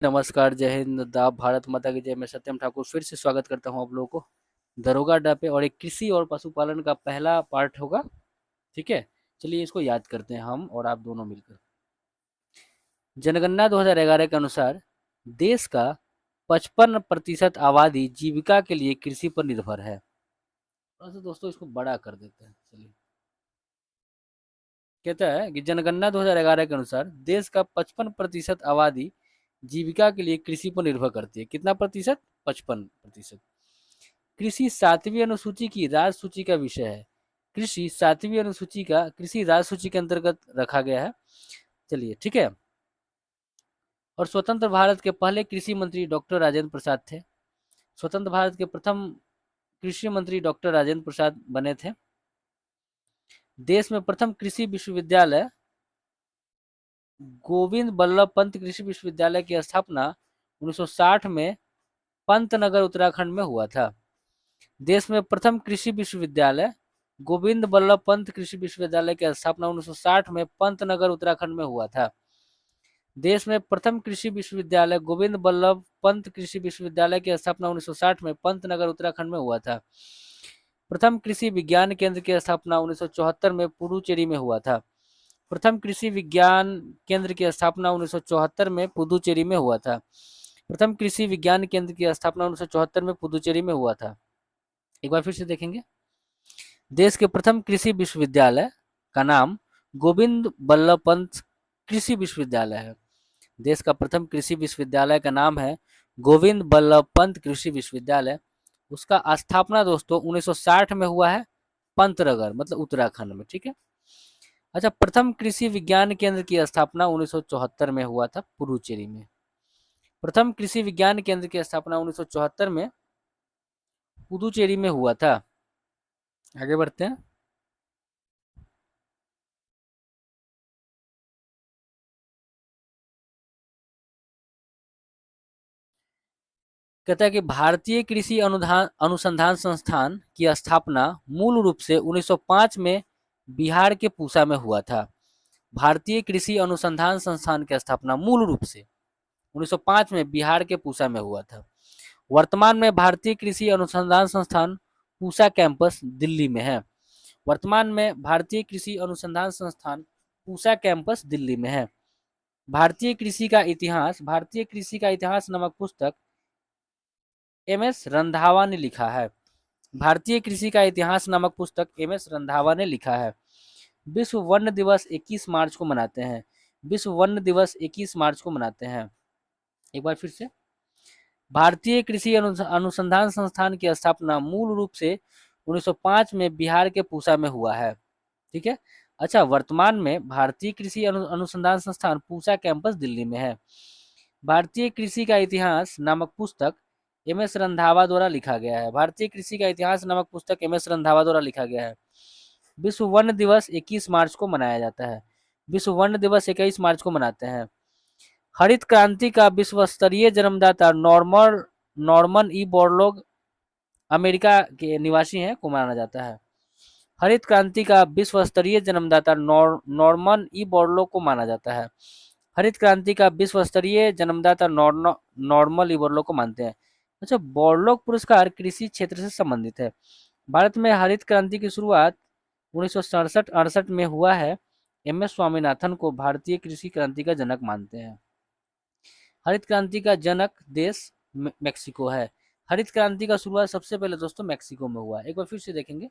नमस्कार, जय हिंद, दाब भारत माता की जय। मैं सत्यम ठाकुर फिर से स्वागत करता हूं आप लोगों को दरोगा अड्डा पे। और एक कृषि और पशुपालन का पहला पार्ट होगा, ठीक है। चलिए इसको याद करते हैं हम और आप दोनों मिलकर। जनगणना 2011 के अनुसार देश का 55% आबादी जीविका के लिए कृषि पर निर्भर है। तो दोस्तों इसको बड़ा कर देते हैं। चलिए, कहता है कि जनगणना 2011 के अनुसार देश का 55% आबादी जीविका के लिए कृषि पर निर्भर करती है। कितना प्रतिशत? 55%। कृषि 7वीं अनुसूची की राज्य सूची का विषय है। कृषि 7वीं अनुसूची का कृषि राज्य सूची के अंतर्गत रखा गया है। चलिए, ठीक है। और स्वतंत्र भारत के पहले कृषि मंत्री डॉक्टर राजेंद्र प्रसाद थे। स्वतंत्र भारत के प्रथम कृषि मंत्री डॉक्टर राजेंद्र प्रसाद बने थे। देश में प्रथम कृषि विश्वविद्यालय गोविंद बल्लभ पंत कृषि विश्वविद्यालय की स्थापना 1960 में पंतनगर उत्तराखंड में हुआ था। देश में प्रथम कृषि विश्वविद्यालय गोविंद बल्लभ पंत कृषि विश्वविद्यालय की स्थापना 1960 में पंतनगर उत्तराखंड में हुआ था। देश में प्रथम कृषि विश्वविद्यालय गोविंद बल्लभ पंत कृषि विश्वविद्यालय की स्थापना 1960 में पंतनगर उत्तराखंड में हुआ था। प्रथम कृषि विज्ञान केंद्र की स्थापना 1974 में पुडुचेरी में हुआ था। प्रथम कृषि विज्ञान केंद्र की स्थापना 1974 में पुडुचेरी में हुआ था। प्रथम कृषि विज्ञान केंद्र की स्थापना 1974 में पुडुचेरी में हुआ था। एक बार फिर से देखेंगे। देश के प्रथम कृषि विश्वविद्यालय का नाम गोविंद बल्लभ पंत कृषि विश्वविद्यालय है। देश का प्रथम कृषि विश्वविद्यालय का नाम है गोविंद बल्लभ पंत कृषि विश्वविद्यालय। उसका स्थापना दोस्तों 1960 में हुआ है पंतनगर, मतलब उत्तराखंड में, ठीक है। अच्छा, प्रथम कृषि विज्ञान केंद्र की स्थापना 1974 में हुआ था पुडुचेरी में। प्रथम कृषि विज्ञान केंद्र की स्थापना 1974 में पुडुचेरी में हुआ था। आगे बढ़ते हैं। कहता है कि भारतीय कृषि अनुसंधान संस्थान की स्थापना मूल रूप से 1905 में बिहार के पूसा में हुआ था। भारतीय कृषि अनुसंधान संस्थान की स्थापना मूल रूप से 1905 में बिहार के पूसा में हुआ था। वर्तमान में भारतीय कृषि अनुसंधान संस्थान पूसा कैंपस दिल्ली में है। वर्तमान में भारतीय कृषि अनुसंधान संस्थान पूसा कैंपस दिल्ली में है। भारतीय कृषि का इतिहास नामक पुस्तक एम.एस. रंधावा ने लिखा है। भारतीय कृषि का इतिहास नामक पुस्तक एम.एस. रंधावा ने लिखा है। विश्व वन्य दिवस 21 मार्च को मनाते हैं। विश्व वन्य दिवस 21 मार्च को मनाते हैं। एक बार फिर से। भारतीय कृषि अनुसंधान संस्थान की स्थापना मूल रूप से 1905 में बिहार के पूसा में हुआ है, ठीक है। अच्छा, वर्तमान में भारतीय कृषि अनुसंधान संस्थान पूसा कैंपस दिल्ली में है। भारतीय कृषि का इतिहास नामक पुस्तक एम.एस. रंधावा द्वारा लिखा गया है। भारतीय कृषि का इतिहास नामक पुस्तक एम.एस. रंधावा द्वारा लिखा गया है। विश्व वन्य दिवस 21 मार्च को मनाया जाता है। विश्व वन्य दिवस 21 मार्च को मनाते हैं। हरित क्रांति का विश्व स्तरीय जन्मदाता नॉर्मन ई बोरलॉग अमेरिका के निवासी हैं को माना जाता है। हरित क्रांति का विश्व स्तरीय जन्मदाता नॉर्मन ई बोरलॉग को माना जाता है। हरित क्रांति का विश्व स्तरीय जन्मदाता नॉर्मल ई बोरलॉग को मानते हैं। अच्छा, बोरलॉग पुरस्कार कृषि क्षेत्र से संबंधित है। भारत में हरित क्रांति की शुरुआत 1967-68 में हुआ है। एम.एस. स्वामीनाथन को भारतीय कृषि क्रांति का जनक मानते हैं। हरित क्रांति का जनक देश मेक्सिको है। हरित क्रांति का शुरुआत सबसे पहले दोस्तों मेक्सिको में हुआ। एक बार फिर से देखेंगे।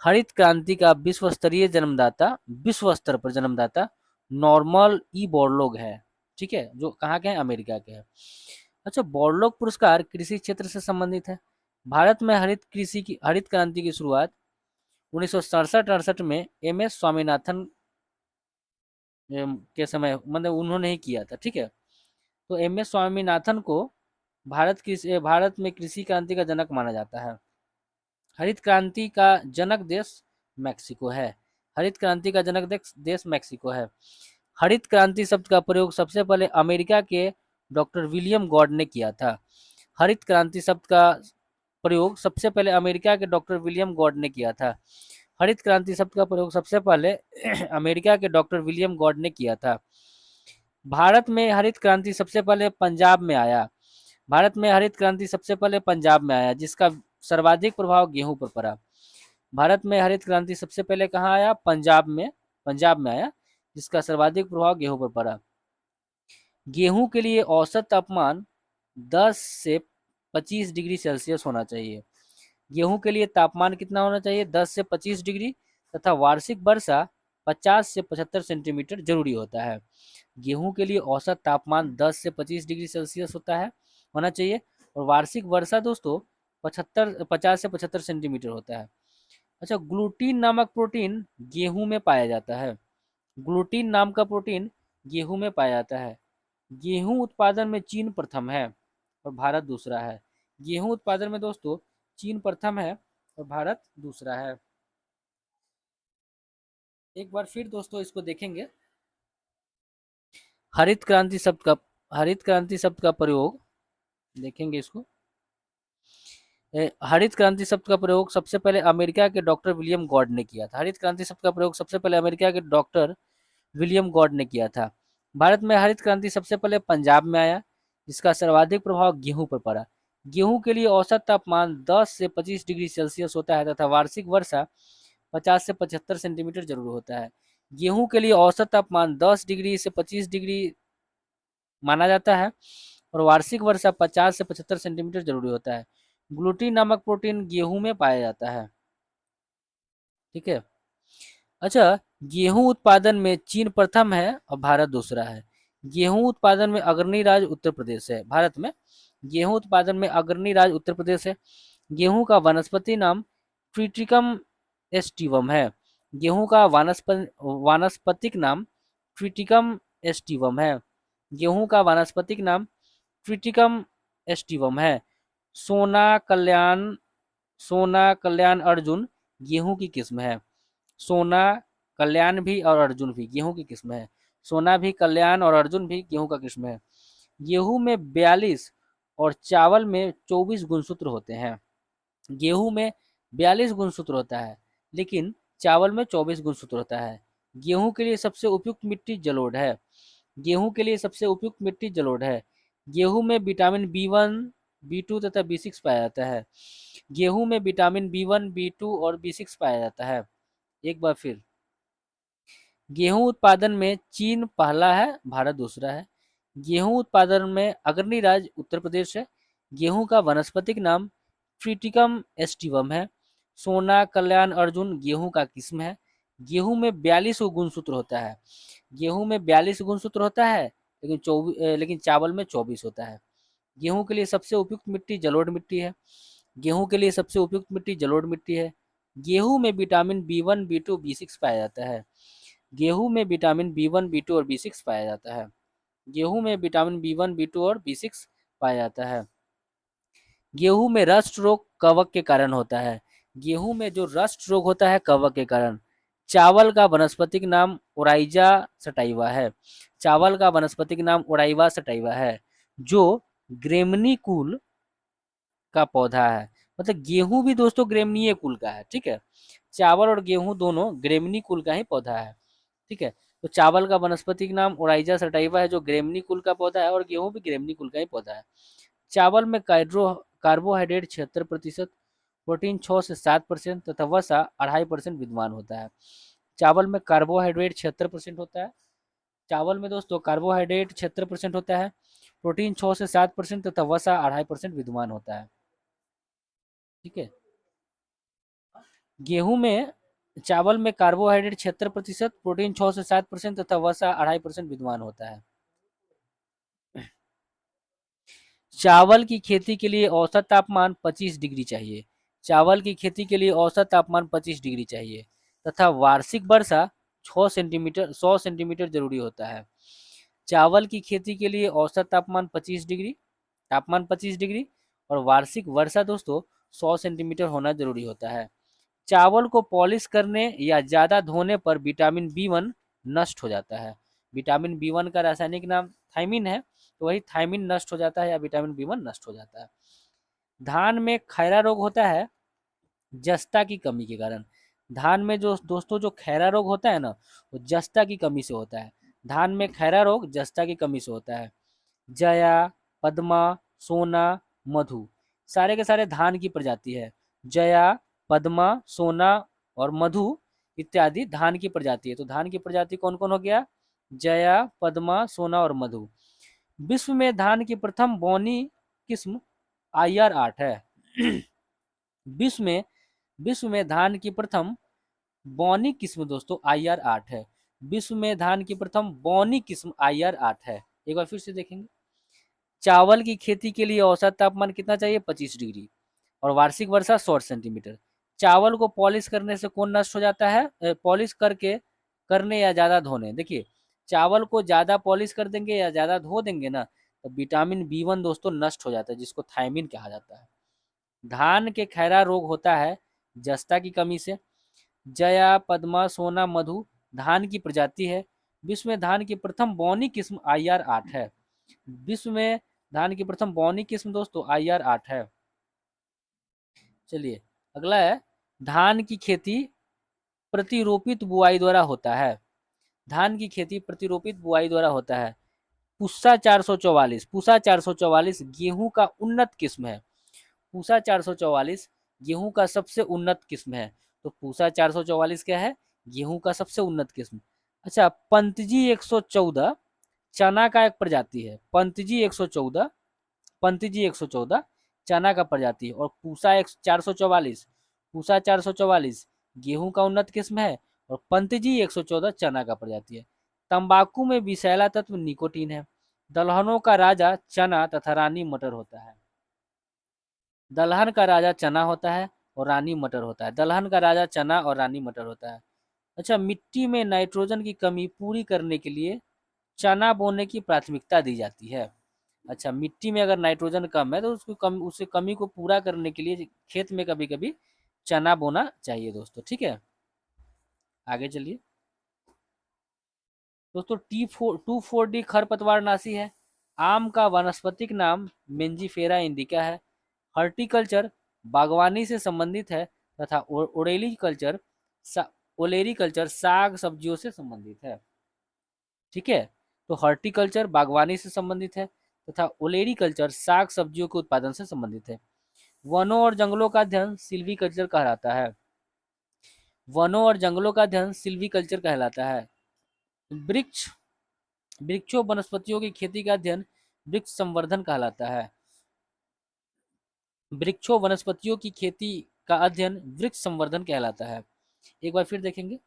हरित क्रांति का विश्व स्तरीय जन्मदाता, विश्व स्तर पर जन्मदाता नॉर्मल ई बोरलॉग है, ठीक है, जो कहाँ के हैं? अमेरिका के हैं। अच्छा, बोरलॉग पुरस्कार कृषि क्षेत्र से संबंधित है। भारत में हरित क्रांति की शुरुआत 1967-68 में एम.एस. स्वामीनाथन के समय, मतलब उन्होंने ही किया था, ठीक है। तो एम.एस. स्वामीनाथन को भारत में कृषि क्रांति का जनक माना जाता है। हरित क्रांति का जनक देश मैक्सिको है। हरित क्रांति का जनक देश मैक्सिको है। हरित क्रांति शब्द का प्रयोग सबसे पहले अमेरिका के डॉक्टर विलियम गॉड ने किया था। हरित क्रांति शब्द का प्रयोग सबसे पहले अमेरिका के डॉक्टर विलियम गॉड ने किया था। हरित क्रांति शब्द का प्रयोग सबसे पहले अमेरिका के डॉक्टर विलियम गॉड ने किया था। भारत में हरित क्रांति सबसे पहले पंजाब में आया। भारत में हरित क्रांति सबसे पहले पंजाब में आया, जिसका सर्वाधिक प्रभाव गेहूं पर पड़ा। भारत में हरित क्रांति सबसे पहले कहाँ आया? पंजाब में आया, जिसका सर्वाधिक प्रभाव गेहूं पर पड़ा। गेहूं के लिए औसत तापमान 10 से 25 डिग्री सेल्सियस होना चाहिए। गेहूं के लिए तापमान कितना होना चाहिए? 10 से 25 डिग्री, तथा वार्षिक वर्षा 50 से 75 सेंटीमीटर जरूरी होता है। गेहूं के लिए औसत तापमान 10 से 25 डिग्री सेल्सियस होना चाहिए, और वार्षिक वर्षा दोस्तों 50 से 75 सेंटीमीटर होता है। अच्छा, ग्लूटीन नामक प्रोटीन गेहूं में पाया जाता है। ग्लूटीन नाम का प्रोटीन गेहूं में पाया जाता है। गेहूं उत्पादन में चीन प्रथम है और भारत दूसरा है। गेहूं उत्पादन में दोस्तों चीन प्रथम है और भारत दूसरा है। एक बार फिर दोस्तों इसको देखेंगे। हरित क्रांति शब्द का प्रयोग देखेंगे इसको। हरित क्रांति शब्द का प्रयोग सबसे पहले अमेरिका के डॉक्टर विलियम गॉड ने किया था। हरित क्रांति शब्द का प्रयोग सबसे पहले अमेरिका के डॉक्टर विलियम गॉड ने किया था। भारत में हरित क्रांति सबसे पहले पंजाब में आया, जिसका सर्वाधिक प्रभाव गेहूं पर पड़ा। गेहूं के लिए औसत तापमान 10 से 25 डिग्री सेल्सियस होता है, तथा वार्षिक वर्षा 50 से 75 सेंटीमीटर जरूर होता है। गेहूं के लिए औसत तापमान 10 डिग्री से 25 डिग्री माना जाता है, और वार्षिक वर्षा 50 से 75 सेंटीमीटर जरूरी होता है। ग्लूटीन नामक प्रोटीन गेहूं में पाया जाता है। ठीक है। अच्छा, गेहूं उत्पादन में चीन प्रथम है और भारत दूसरा है। गेहूं उत्पादन में अग्रणी राज्य उत्तर प्रदेश है। भारत में गेहूं उत्पादन में अग्रणी राज्य उत्तर प्रदेश है। गेहूं का वनस्पति नाम ट्रिटिकम एस्टिवम है। गेहूं का वानस्पतिक नाम ट्रिटिकम एस्टिवम है। गेहूं का वानस्पतिक नाम ट्रिटिकम एस्टिवम है। सोना कल्याण सोना कल्याण अर्जुन गेहूं की किस्म है। सोना कल्याण भी और अर्जुन भी गेहूं की किस्म है। सोना भी, कल्याण और अर्जुन भी गेहूं का किस्म है। गेहूं में 42 और चावल में 24 गुणसूत्र होते हैं। गेहूं में 42 गुणसूत्र होता है, लेकिन चावल में 24 गुणसूत्र होता है। गेहूं के लिए सबसे उपयुक्त मिट्टी जलोढ़ है। गेहूं के लिए सबसे उपयुक्त मिट्टी जलोढ़ है। गेहूं में विटामिन B1, B2 तथा B6 पाया जाता है। गेहूं में विटामिन B1, B2 और B6 पाया जाता है। एक बार फिर, गेहूं उत्पादन में चीन पहला है, भारत दूसरा है। गेहूं उत्पादन में अग्रणी राज्य उत्तर प्रदेश है। गेहूं का वनस्पतिक नाम ट्रिटिकम एस्टिवम है। सोना कल्याण अर्जुन गेहूं का किस्म है। गेहूं में 42 गुणसूत्र होता है। गेहूं में 42 गुणसूत्र होता है, लेकिन चावल में 24 होता है। गेहूं के लिए सबसे उपयुक्त मिट्टी जलोढ़ मिट्टी है। गेहूं के लिए सबसे उपयुक्त मिट्टी जलोढ़ मिट्टी है। गेहूं में विटामिन B1, B2, B6 पाया जाता है। गेहूं में विटामिन B1, B2 और B6 पाया जाता है। गेहूं में विटामिन B1, B2 और B6 पाया जाता है। गेहूं में रस्ट रोग कवक के कारण होता है। गेहूं में जो रस्ट रोग होता है कवक के कारण। चावल का वनस्पतिक नाम ओराइजा सटाइवा है। चावल का वनस्पतिक नाम ओराइवा सटाइवा है, जो ग्रेमनी कुल का पौधा है। मतलब गेहूं भी दोस्तों ग्रेमनीय कुल का है। ठीक है, चावल और गेहूं दोनों ग्रेमनी कुल का ही पौधा है। ठीक है, तो चावल का वनस्पतिक नाम ओराइजा सटाइवा है, जो ग्रेमनी कुल का पौधा है, और गेहूं भी ग्रेमनी कुल का ही पौधा है। चावल में कार्बोहाइड्रेट 76%, प्रोटीन 6 से 7% तथा वसा 2.5% विद्यमान होता है। चावल में कार्बोहाइड्रेट 76% होता है। चावल में दोस्तों कार्बोहाइड्रेट 76% होता है, प्रोटीन 6 से 7% तथा वसा 2.5% विद्यमान होता है। ठीक है, गेहूं में चावल में कार्बोहाइड्रेट 76%, प्रोटीन 6 से 7% तथा वसा 2.5% विद्यमान होता है। चावल की खेती के लिए औसत तापमान 25 डिग्री चाहिए। चावल की खेती के लिए औसत तापमान 25 डिग्री चाहिए, तथा वार्षिक वर्षा 100 सेंटीमीटर जरूरी होता है। चावल की खेती के लिए औसत तापमान 25 डिग्री और वार्षिक वर्षा दोस्तों 100 सेंटीमीटर होना जरूरी होता है। चावल को पॉलिश करने या ज़्यादा धोने पर विटामिन B1 नष्ट हो जाता है। विटामिन B1 का रासायनिक नाम थायमिन है, तो वही थायमिन नष्ट हो जाता है या विटामिन B1 नष्ट हो जाता है। धान में खैरा रोग होता है जस्ता की कमी के कारण। धान में जो दोस्तों जो खैरा रोग होता है ना, वो जस्ता की कमी से होता है। धान में खैरा रोग जस्ता की कमी से होता है। जया, पद्मा, सोना, मधु सारे के सारे धान की प्रजाति है। जया, पद्मा, सोना और मधु इत्यादि धान की प्रजाति है। तो धान की प्रजाति कौन कौन हो गया? जया, पद्मा, सोना और मधु। विश्व में धान की प्रथम बौनी किस्म IR8 है। विश्व में धान की प्रथम बौनी किस्म दोस्तों IR8 है। विश्व में धान की प्रथम बौनी किस्म IR8 है। एक बार फिर से देखेंगे। चावल की खेती के लिए औसत तापमान कितना चाहिए? 25 डिग्री और वार्षिक वर्षा 100 सेंटीमीटर। चावल को पॉलिश करने से कौन नष्ट हो जाता है? पॉलिश करके करने या ज्यादा धोने। देखिए, चावल को ज्यादा पॉलिश कर देंगे या ज्यादा धो देंगे ना, तो विटामिन B1 दोस्तों नष्ट हो जाता है, जिसको थायमिन कहा जाता है। धान के खैरा रोग होता है जस्ता की कमी से। जया, पद्मा, सोना, मधु धान की प्रजाति है। विश्व में धान की प्रथम बौनी किस्म IR8 है। विश्व में धान की प्रथम बौनी किस्म दोस्तों IR8 है। चलिए अगला है, धान की खेती प्रतिरोपित बुआई द्वारा होता है। धान की खेती प्रतिरोपित बुआई द्वारा होता है। पूसा 444, पूसा 444 गेहूं का उन्नत किस्म है। पूसा 444 गेहूं का सबसे उन्नत किस्म है। तो पूसा 444 क्या है? गेहूं का सबसे उन्नत किस्म। अच्छा, पंतजी 114 चना का एक प्रजाति है। पंतजी 114, पंतजी 114 चना का प्रजाति है। और पूसा 444, पूसा 444 गेहूं का उन्नत किस्म है और पंतजी 114 चना का प्रजाति है। तंबाकू में विषैला तत्व निकोटीन है। दलहनों का राजा चना तथा रानी मटर होता है। दलहन का राजा चना होता है और रानी मटर होता है। दलहन का राजा चना और रानी मटर होता है। अच्छा, मिट्टी में नाइट्रोजन की कमी पूरी करने के लिए चना बोने की प्राथमिकता दी जाती है। अच्छा, मिट्टी में अगर नाइट्रोजन कम है तो उसकी कमी को पूरा करने के लिए खेत में कभी कभी चना बोना चाहिए दोस्तों। ठीक है, आगे चलिए दोस्तों। T2,4-D खरपतवारनाशी है। आम का वानस्पतिक नाम मेंजीफेरा इंडिका है। हॉर्टिकल्चर बागवानी से संबंधित है तथा ओलेरीकल्चर साग सब्जियों से संबंधित है। ठीक है, तो हॉर्टिकल्चर बागवानी से संबंधित है तथा ओलेरीकल्चर साग सब्जियों के उत्पादन से संबंधित है। वनों और जंगलों का अध्ययन सिल्वीकल्चर कहलाता है। वनों और जंगलों का अध्ययन सिल्वीकल्चर कहलाता है। वृक्ष वृक्षों वनस्पतियों की खेती का अध्ययन वृक्ष संवर्धन कहलाता है। वृक्षों वनस्पतियों की खेती का अध्ययन वृक्ष संवर्धन कहलाता है। एक बार फिर देखेंगे।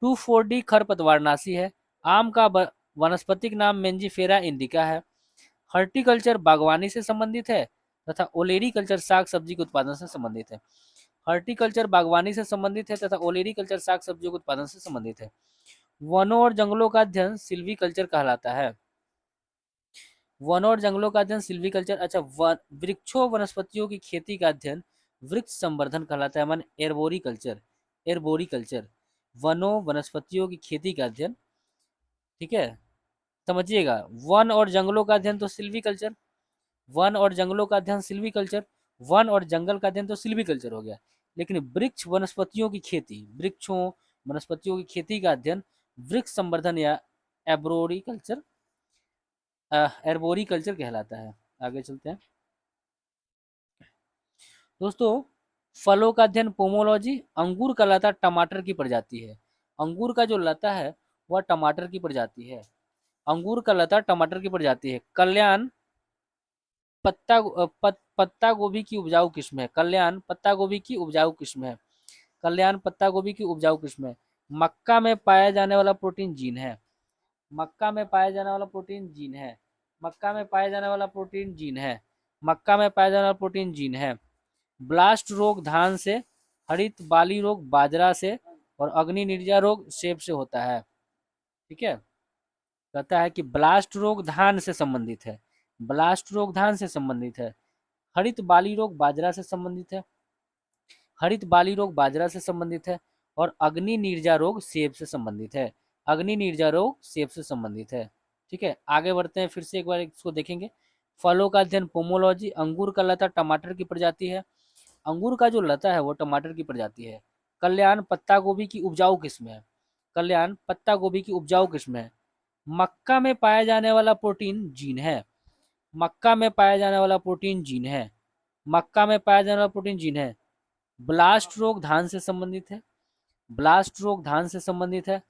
2,4-D खरपतवारनाशी है। आम का वानस्पतिक नाम मेंजीफेरा इंडिका है। हॉर्टिकल्चर बागवानी से संबंधित है तथा ओलेरीकल्चर साग सब्जी के उत्पादन से संबंधित है। हॉर्टिकल्चर बागवानी से संबंधित है तथा ओलेरीकल्चर साग सब्जियों के उत्पादन से संबंधित है। वनों और जंगलों का अध्ययन सिल्वीकल्चर कहलाता है। वनों और जंगलों का अध्ययन सिल्वीकल्चर। अच्छा, वृक्षों वनस्पतियों की खेती का अध्ययन वृक्ष संवर्धन कहलाता है, माने एर्बोरिकल्चर। एर्बोरिकल्चर वनों वनस्पतियों की खेती का अध्ययन। ठीक है, समझिएगा। वन और जंगलों का अध्ययन तो सिल्वीकल्चर, वन और जंगलों का अध्ययन सिल्वीकल्चर, वन और जंगल का अध्ययन तो सिल्वीकल्चर हो गया। लेकिन वृक्ष वनस्पतियों की खेती, वृक्षों वनस्पतियों की खेती का अध्ययन वृक्ष संवर्धन या एब्रोरिकल्चर एर्बोरिकल्चर कहलाता है। आगे चलते हैं दोस्तों। फलों का अध्ययन पोमोलॉजी। अंगूर का लता टमाटर की प्रजाति है। अंगूर का जो लता है वह टमाटर की प्रजाति है। अंगूर का लता टमाटर की प्रजाति है। कल्याण पत्ता गोभी की उपजाऊ किस्म है। कल्याण पत्ता गोभी की उपजाऊ किस्म है। कल्याण पत्ता गोभी की उपजाऊ किस्म है। मक्का में पाया जाने वाला प्रोटीन जीन है। मक्का में पाया जाने वाला प्रोटीन जीन है। मक्का में पाया जाने वाला प्रोटीन जीन है। मक्का में पाया जाने वाला प्रोटीन जीन है। ब्लास्ट रोग धान से, हरित बाली रोग बाजरा से और अग्नि निर्जा रोग सेब से होता है। ठीक है, कहता है कि ब्लास्ट रोग धान से संबंधित है। ब्लास्ट रोग धान से संबंधित है। हरित बाली रोग बाजरा से संबंधित है। हरित बाली रोग बाजरा से संबंधित है और अग्नि निर्जा रोग सेब से संबंधित है। अग्नि निर्जा रोग सेब से संबंधित है। ठीक है, आगे बढ़ते हैं, फिर से एक बार इसको देखेंगे। फलों का अध्ययन पोमोलॉजी। अंगूर का लता टमाटर की प्रजाति है। अंगूर का जो लता है वो टमाटर की प्रजाति है। कल्याण पत्ता गोभी की उपजाऊ किस्म है। कल्याण पत्ता गोभी की उपजाऊ किस्म है। मक्का में पाया जाने वाला प्रोटीन जीन है। मक्का में पाया जाने वाला प्रोटीन जीन है। मक्का में पाया जाने वाला प्रोटीन जीन है। ब्लास्ट रोग धान से संबंधित है। ब्लास्ट रोग धान से संबंधित है।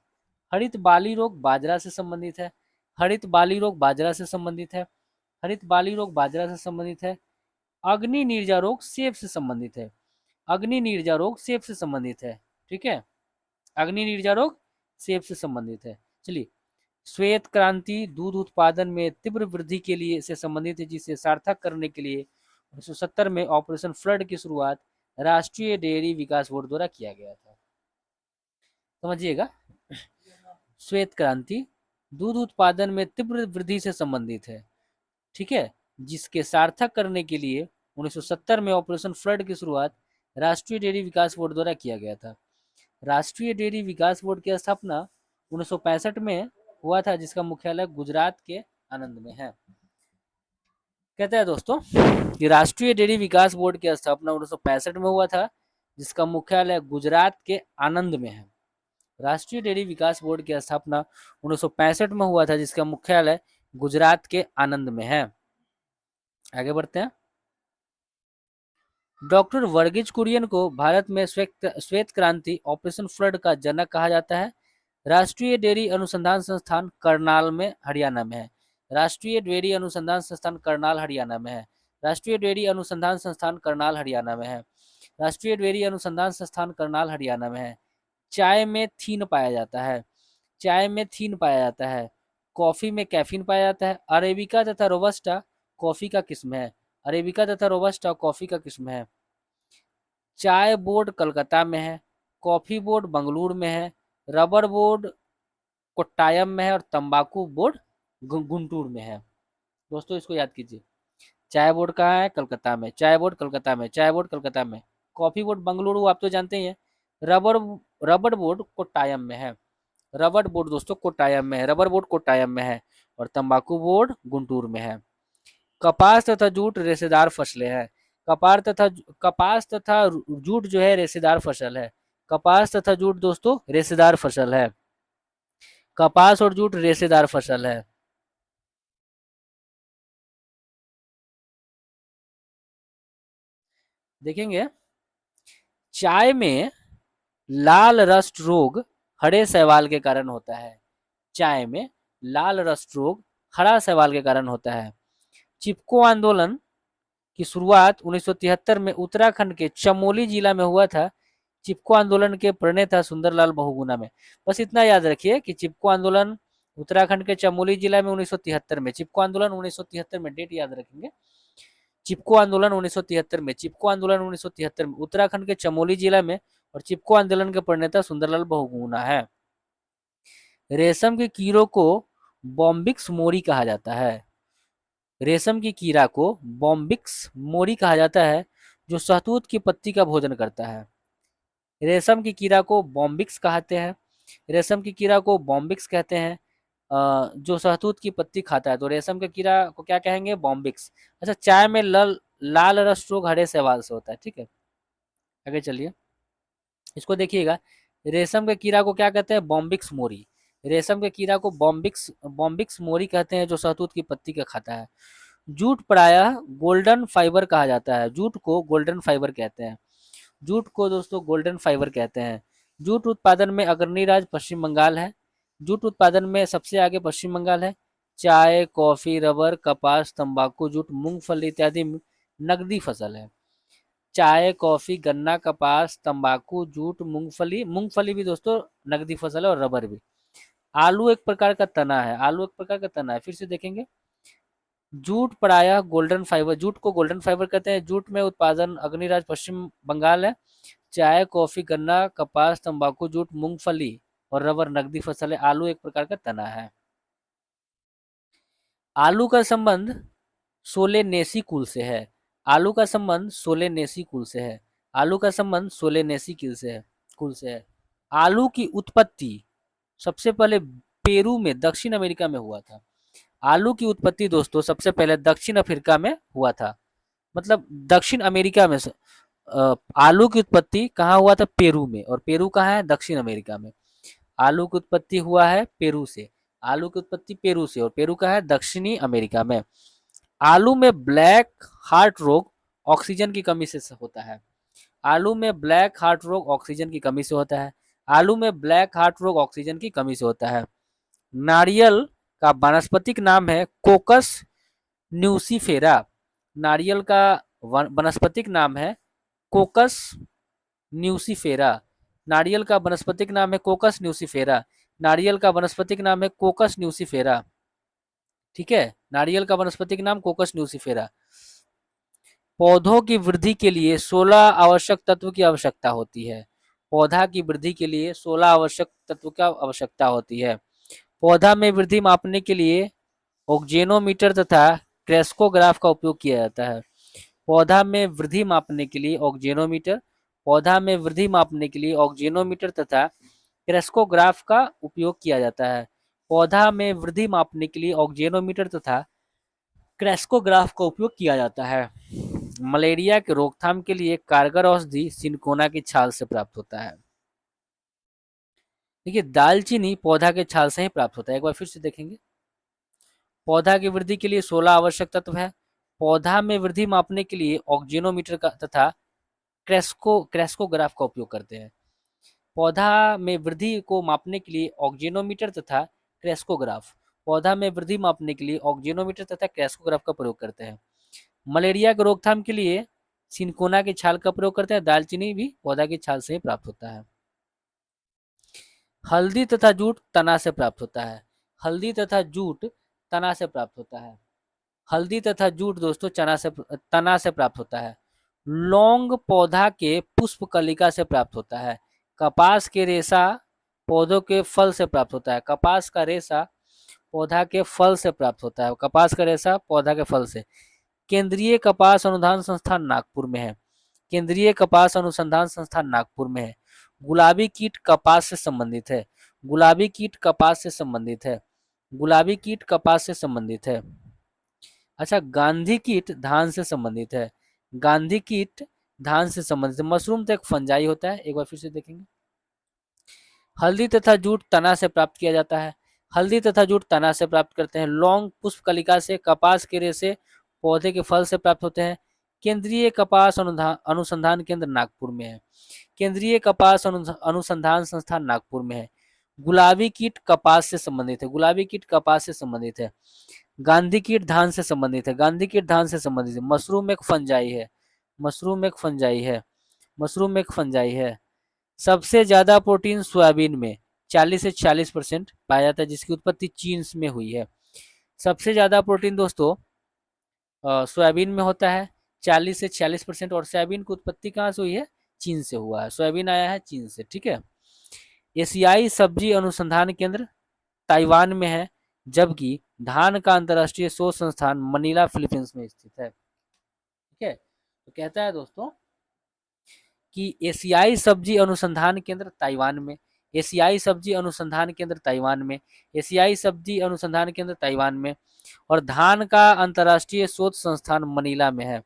हरित बाली रोग बाजरा से संबंधित है। हरित बाली रोग बाजरा से संबंधित है। हरित बाली रोग बाजरा से संबंधित है। अग्नि नीरजा रोग सेब से संबंधित है। अग्नि नीरजा रोग सेब से संबंधित है। ठीक है, अग्नि नीरजा रोग सेब से संबंधित है। चलिए, श्वेत क्रांति दूध उत्पादन में तीव्र वृद्धि के लिए से संबंधित है, जिसे सार्थक करने के लिए 1970 में ऑपरेशन फ्लड की शुरुआत राष्ट्रीय डेयरी विकास बोर्ड द्वारा किया गया था। समझिएगा, श्वेत क्रांति दूध उत्पादन में तीव्र वृद्धि से संबंधित है, ठीक है, जिसके सार्थक करने के लिए 1970 में ऑपरेशन फ्लड की शुरुआत राष्ट्रीय डेयरी विकास बोर्ड द्वारा किया गया था। राष्ट्रीय डेयरी विकास बोर्ड की स्थापना 1965 में हुआ था, जिसका मुख्यालय गुजरात के आनंद में है। कहते हैं दोस्तों कि राष्ट्रीय डेयरी विकास बोर्ड की स्थापना 1965 में हुआ था, जिसका मुख्यालय गुजरात के आनंद में है। राष्ट्रीय डेयरी विकास बोर्ड की स्थापना 1965 में हुआ था, जिसका मुख्यालय गुजरात के आनंद में है। आगे बढ़ते हैं। डॉक्टर वर्गीज कुरियन को भारत में श्वेत क्रांति ऑपरेशन फ्लड का जनक कहा जाता है। राष्ट्रीय डेयरी अनुसंधान संस्थान करनाल में हरियाणा में है। राष्ट्रीय डेयरी अनुसंधान संस्थान करनाल हरियाणा में है। राष्ट्रीय डेयरी अनुसंधान संस्थान करनाल हरियाणा में है। राष्ट्रीय डेयरी अनुसंधान संस्थान करनाल हरियाणा में है। चाय में थीन पाया जाता है। चाय में थीन पाया जाता है। कॉफी में कैफीन पाया जाता है। अरेबिका तथा रोबस्टा कॉफी का किस्म है। अरेबिका तथा रोबस्टा कॉफी का किस्म है। चाय बोर्ड कलकत्ता में है। कॉफी बोर्ड बंगलुरु में है। रबर बोर्ड कोट्टायम में है और तंबाकू बोर्ड गुंटूर में है। दोस्तों इसको याद कीजिए, चाय बोर्ड कहाँ है? कलकत्ता में। चाय बोर्ड कलकत्ता में। चाय बोर्ड कलकत्ता में। कॉफी बोर्ड बंगलुरु आप तो जानते ही हैं। रबर रबर बोर्ड कोट्टायम में है। रबर बोर्ड दोस्तों कोट्टायम में है। रबर बोर्ड कोट्टायम में है और तंबाकू बोर्ड गुंटूर में है। कपास तथा जूट रेशेदार फसलें हैं। कपास तथा जूट जो है रेशेदार फसल है। कपास तथा जूट दोस्तों रेशेदार फसल है। कपास और जूट रेशेदार फसल है। देखेंगे, चाय में लाल रस्ट रोग हरे शैवाल के कारण होता है। चाय में लाल रस्ट रोग हरा शैवाल के कारण होता है। चिपको आंदोलन की शुरुआत 1973 में उत्तराखंड के चमोली जिला में हुआ था। चिपको आंदोलन के प्रणेता सुंदरलाल बहुगुणा में। बस इतना याद रखिए कि चिपको आंदोलन उत्तराखंड के चमोली जिला में 1973 में। चिपको आंदोलन 1973 में, डेट याद रखेंगे। चिपको आंदोलन 1973 में। चिपको आंदोलन 1973 में उत्तराखंड के चमोली जिला में और चिपको आंदोलन के प्रणेता सुंदरलाल बहुगुणा है। रेशम के कीड़ों को बॉम्बिक्स मोरी कहा जाता है। रेशम की कीड़ा को बॉम्बिक्स मोरी कहा जाता है, जो शहतूत की पत्ती का भोजन करता है। रेशम की कीड़ा को बॉम्बिक्स कहते हैं। रेशम की कीड़ा को बॉम्बिक्स कहते हैं, जो शहतूत की पत्ती खाता है। तो रेशम के कीड़ा को क्या कहेंगे? बॉम्बिक्स। अच्छा, चाय में लाल रस रोग हरे शैवाल से होता है। ठीक है, आगे चलिए, इसको देखिएगा। रेशम के कीड़ा को क्या कहते हैं? बॉम्बिक्स मोरी। रेशम के कीड़ा को बॉम्बिक्स बॉम्बिक्स मोरी कहते हैं, जो शहतूत की पत्ती का खाता है। जूट प्रायः गोल्डन फाइबर कहा जाता है। जूट को गोल्डन फाइबर कहते हैं। जूट को दोस्तों गोल्डन फाइबर कहते हैं। जूट उत्पादन में अग्रणी राज्य पश्चिम बंगाल है। जूट उत्पादन में सबसे आगे पश्चिम बंगाल है। चाय, कॉफी, रबर, कपास, तंबाकू, जूट, मूंगफली इत्यादि नकदी फसल है। चाय, कॉफी, गन्ना, कपास, तंबाकू, जूट, मूंगफली। मूंगफली भी दोस्तों नकदी फसल है और रबर भी। आलू एक प्रकार का तना है। आलू एक प्रकार का तना है। फिर से देखेंगे, जूट प्रायः गोल्डन फाइबर, जूट को गोल्डन फाइबर कहते हैं। जूट में उत्पादन अग्रणी राज्य पश्चिम बंगाल है। चाय, कॉफी, गन्ना, कपास, तंबाकू, जूट, मूंगफली और रबर नकदी फसल है। आलू एक प्रकार का तना है। आलू का संबंध सोलेनेसी कुल से है। आलू का संबंध सोलेनेसी कुल से है। आलू का संबंध सोलेनेसी कुल से है। आलू की उत्पत्ति सबसे पहले पेरू में दक्षिण अमेरिका में हुआ था। आलू की उत्पत्ति दोस्तों सबसे पहले दक्षिण अफ्रीका में हुआ था। मतलब दक्षिण अमेरिका में आलू की उत्पत्ति कहाँ हुआ था? पेरू में। और पेरू कहाँ है? दक्षिण अमेरिका में। आलू की उत्पत्ति हुआ है पेरू से। आलू की उत्पत्ति पेरू से, और पेरू का है दक्षिणी अमेरिका में। आलू में ब्लैक हार्ट रोग ऑक्सीजन की कमी से होता है। आलू में ब्लैक हार्ट रोग ऑक्सीजन की कमी से होता है। आलू में ब्लैक हार्ट रोग ऑक्सीजन की कमी से होता है। नारियल का वानस्पतिक नाम है कोकस न्यूसीफेरा। नारियल का वनस्पतिक नाम है कोकस न्यूसीफेरा। नारियल का वनस्पतिक नाम है कोकस न्यूसीफेरा। नारियल का वनस्पतिक नाम है कोकस न्यूसीफेरा। ठीक है, नारियल का वनस्पतिक नाम कोकस न्यूसीफेरा। पौधों की वृद्धि के लिए 16 आवश्यक तत्व की आवश्यकता होती है। पौधा की वृद्धि के लिए 16 आवश्यक तत्व की आवश्यकता होती है। पौधा में वृद्धि मापने के लिए ऑक्जेनोमीटर तथा क्रेस्कोग्राफ का उपयोग किया जाता है। पौधा में वृद्धि मापने के लिए ऑक्जेनोमीटर, पौधा में वृद्धि मापने के लिए ऑक्जेनोमीटर तथा क्रेस्कोग्राफ का उपयोग किया जाता है। पौधा में वृद्धि मापने के लिए ऑक्जेनोमीटर तथा क्रेस्कोग्राफ का उपयोग किया जाता है। मलेरिया के रोकथाम के लिए कारगर औषधि सिनकोना की छाल से प्राप्त होता है। देखिए, दालचीनी पौधा के छाल से ही प्राप्त होता है। एक बार फिर से देखेंगे। पौधा की वृद्धि के लिए 16 आवश्यक तत्व है। पौधा में वृद्धि मापने के लिए ऑक्जेनोमीटर का तथा क्रेस्कोग्राफ का उपयोग करते हैं। पौधा में वृद्धि को मापने के लिए ऑक्जेनोमीटर तथा क्रेस्कोग्राफ, पौधा में वृद्धि मापने के लिए ऑक्जेनोमीटर तथा क्रेस्कोग्राफ का प्रयोग करते हैं। मलेरिया के रोकथाम के लिए सिनकोना की छाल का प्रयोग करते हैं। दालचीनी भी पौधा की छाल से ही प्राप्त होता है। हल्दी तथा जूट तना से प्राप्त होता है। हल्दी तथा जूट तना से प्राप्त होता है। हल्दी तथा जूट दोस्तों तना से प्राप्त होता है। लौंग पौधा के पुष्प कलिका से प्राप्त होता है। कपास के रेशा पौधों के फल से प्राप्त होता है। कपास का रेशा पौधा के फल से प्राप्त होता है। कपास का रेशा पौधा के फल से। केंद्रीय कपास अनुसंधान संस्थान नागपुर में है। केंद्रीय कपास अनुसंधान संस्थान नागपुर में है। गुलाबी कीट कपास से संबंधित है। गुलाबी कीट कपास से संबंधित है। गुलाबी कीट कपास से संबंधित है। अच्छा, गांधी कीट धान से संबंधित है। गांधी कीट धान से संबंधित है। मशरूम तो एक फंजाई होता है। एक बार फिर से देखेंगे। हल्दी तथा जूट तना से प्राप्त किया जाता है। हल्दी तथा जूट तना से प्राप्त करते हैं। लौंग पुष्प कलिका से। कपास के रेशे पौधे के फल से प्राप्त होते हैं। केंद्रीय कपास अनुसंधान केंद्र नागपुर में है। केंद्रीय कपास अनुसंधान संस्थान नागपुर में है। गुलाबी कीट कपास से संबंधित है। गुलाबी कीट कपास से संबंधित है। गांधी कीट धान से संबंधित है। गांधी कीट धान से संबंधित है। मशरूम एक फंजाई है। मशरूम एक फंजाई है। मशरूम एक फंजाई है। सबसे ज्यादा प्रोटीन सोयाबीन में 40 से 46% पाया जाता है, जिसकी उत्पत्ति चीन में हुई है। सबसे ज्यादा प्रोटीन दोस्तों सोयाबीन में होता है 40 से 46%। और सोयाबीन की उत्पत्ति कहाँ से हुई है? चीन से हुआ है। सोयाबीन आया है चीन से। ठीक है। एशियाई सब्जी अनुसंधान केंद्र ताइवान में है, जबकि धान का अंतर्राष्ट्रीय शोध संस्थान मनीला फिलीपींस में स्थित है। ठीक है, तो कहता है दोस्तों कि एशियाई सब्जी अनुसंधान केंद्र ताइवान में, एशियाई सब्जी अनुसंधान केंद्र ताइवान में, एशियाई सब्जी अनुसंधान केंद्र ताइवान में, और धान का अंतर्राष्ट्रीय शोध संस्थान मनीला में है।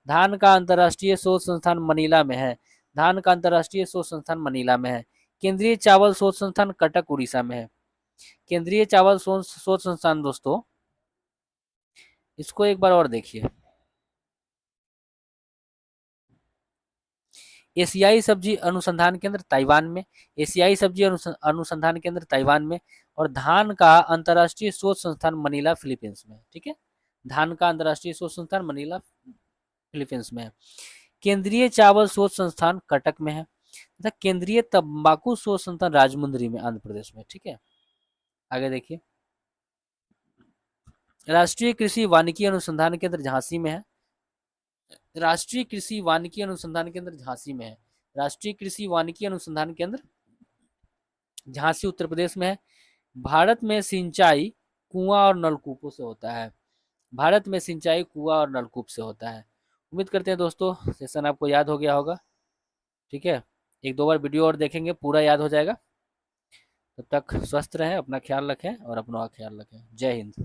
धान का अंतर्राष्ट्रीय शोध संस्थान मनीला में है। धान का अंतर्राष्ट्रीय शोध संस्थान मनीला में है। केंद्रीय चावल शोध संस्थान कटक उड़ीसा में है। केंद्रीय चावल शोध संस्थान दोस्तों, इसको एक बार और देखिए। एशियाई सब्जी अनुसंधान केंद्र ताइवान में, एशियाई सब्जी अनुसंधान केंद्र ताइवान में, और धान का अंतर्राष्ट्रीय शोध संस्थान मनीला फिलीपींस में। ठीक है, धान का अंतर्राष्ट्रीय शोध संस्थान मनीला फिलीपींस में है। केंद्रीय चावल शोध संस्थान कटक में है तथा केंद्रीय तंबाकू शोध संस्थान राजमुंदरी में आंध्र प्रदेश में। ठीक है, आगे देखिए। राष्ट्रीय कृषि वानिकी अनुसंधान केंद्र झांसी में है। राष्ट्रीय कृषि वानिकी अनुसंधान केंद्र झांसी में है। राष्ट्रीय कृषि वानिकी अनुसंधान केंद्र झांसी उत्तर प्रदेश में है। भारत में सिंचाई कुआं और नलकूपों से होता है। भारत में सिंचाई कुआं और नलकूप से होता है। उम्मीद करते हैं दोस्तों सेशन आपको याद हो गया होगा। ठीक है, एक दो बार वीडियो और देखेंगे, पूरा याद हो जाएगा। तब तक स्वस्थ रहें, अपना ख्याल रखें और अपनों का ख्याल रखें। जय हिंद।